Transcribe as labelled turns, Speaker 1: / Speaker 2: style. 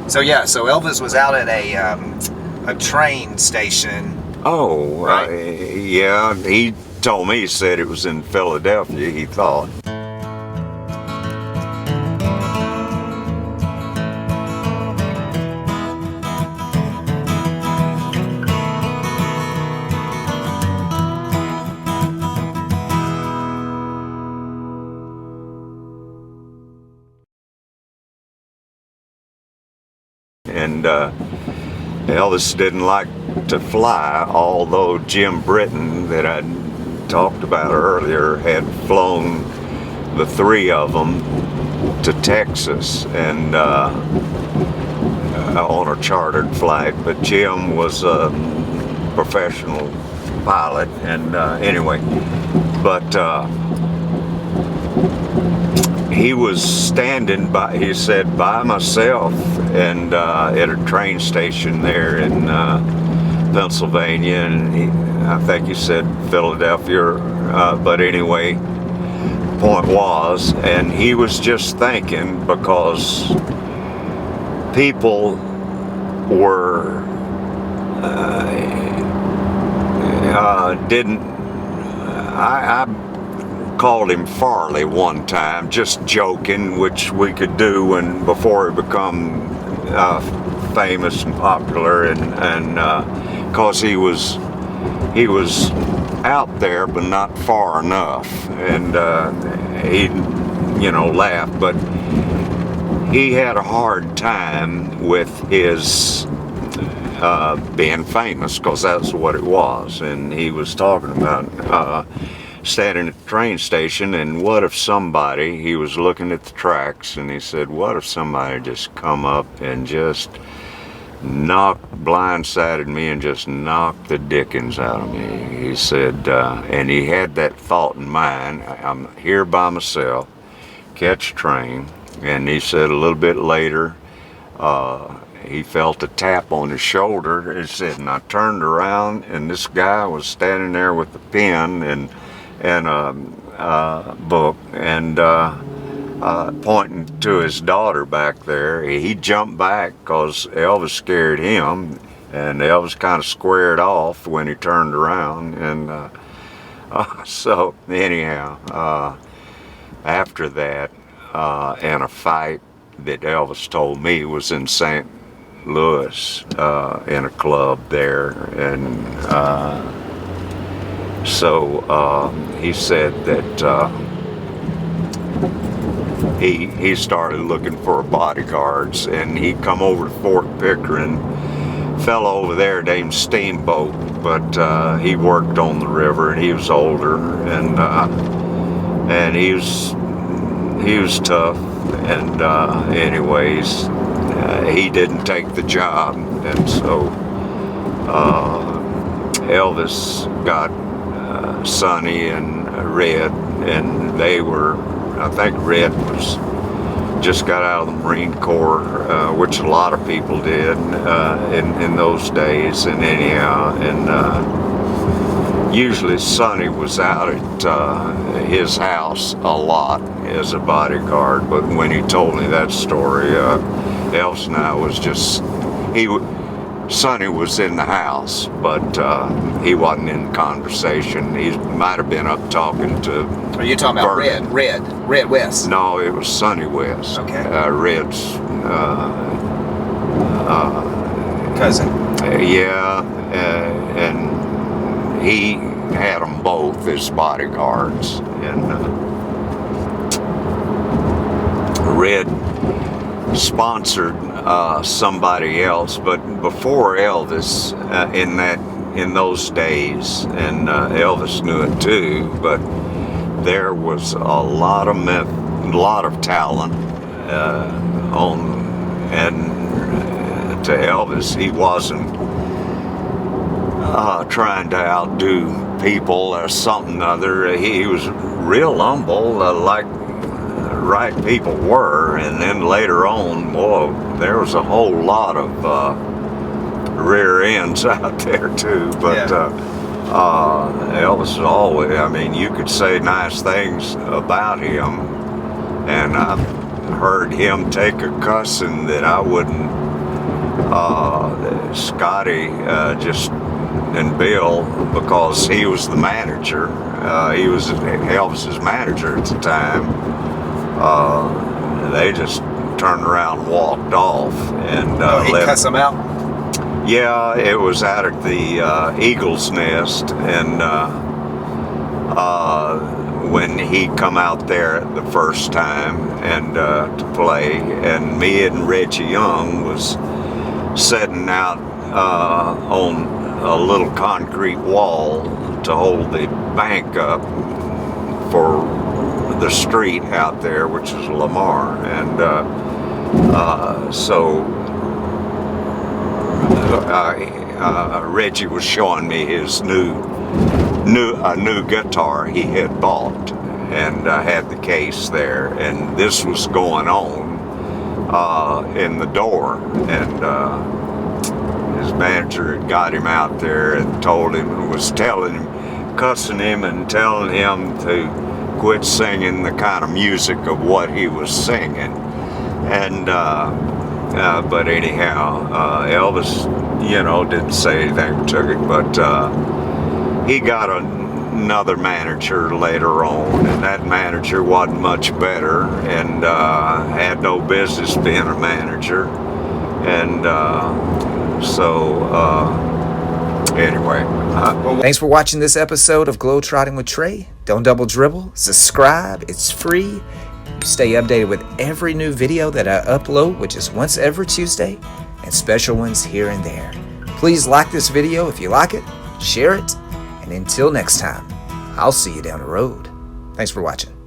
Speaker 1: So yeah, so Elvis was out at a train station.
Speaker 2: Oh,
Speaker 1: Right.
Speaker 2: yeah, he told me, he said it was in Philadelphia, he thought. And Elvis didn't like to fly, although Jim Britton, that I talked about earlier, had flown the three of them to Texas and on a chartered flight. But Jim was a professional pilot, and anyway, but he was standing by, he said, by myself, and at a train station there in Pennsylvania, and I think he said Philadelphia, but anyway, point was, and he was just thinking, because people were I called him Farley one time, just joking, which we could do when before he become famous and popular, and cause he was out there but not far enough, and he laughed, but he had a hard time with his being famous, because that's what it was. And he was talking about standing at the train station, and what if somebody, he was looking at the tracks, and he said, what if somebody just come up and just blindsided me and just knocked the dickens out of me. He said, and he had that thought in mind, I'm here by myself, catch a train. And he said a little bit later, he felt a tap on his shoulder. He said, and I turned around, and this guy was standing there with a pen and a book, and pointing to his daughter back there. He jumped back because Elvis scared him, and Elvis kind of squared off when he turned around. And so anyhow, after that, and a fight that Elvis told me was in St. Louis, in a club there, and so he said that he started looking for bodyguards, and he come over to Fort Pickering, fellow over there named Steamboat, but he worked on the river, and he was older, and he was tough, and anyways, he didn't take the job, and so Elvis got Sonny and Red, and they were, I think Red just got out of the Marine Corps, which a lot of people did in those days, and anyhow, and usually Sonny was out at his house a lot as a bodyguard, but when he told me that story, Elvis and I was just, Sonny was in the house, but he wasn't in conversation. He might have been up talking to...
Speaker 1: Are you talking about Red West?
Speaker 2: No, it was Sonny West.
Speaker 1: Okay.
Speaker 2: Red's
Speaker 1: cousin.
Speaker 2: Yeah, and he had them both as bodyguards, and Red sponsored somebody else, but before Elvis, in those days, and Elvis knew it too, but there was a lot of talent to Elvis. He wasn't trying to outdo people or something other. He was real humble, like right people were, and then later on, whoa, there was a whole lot of rear ends out there too, but Elvis was always, I mean, you could say nice things about him, and I've heard him take a cussing that I wouldn't Scotty just, and Bill, because he was the manager, he was Elvis's manager at the time, they just turned around and walked off. And
Speaker 1: he cussed him out?
Speaker 2: Yeah, it was out at the Eagle's Nest, and when he come out there the first time and to play, and me and Reggie Young was sitting out on a little concrete wall to hold the bank up for the street out there, which is Lamar, and so Reggie was showing me his new guitar he had bought, and had the case there, and this was going on in the door, and his manager had got him out there and told him, was telling him, cussing him and telling him to quit singing the kind of music of what he was singing. And but anyhow, Elvis, didn't say anything, took it, but he got another manager later on, and that manager wasn't much better, and had no business being a manager, and anyway.
Speaker 1: Thanks for watching this episode of Globetrotting with Trey. Don't double dribble. Subscribe. It's free. You stay updated with every new video that I upload, which is once every Tuesday, and special ones here and there. Please like this video if you like it, share it, and until next time, I'll see you down the road. Thanks for watching.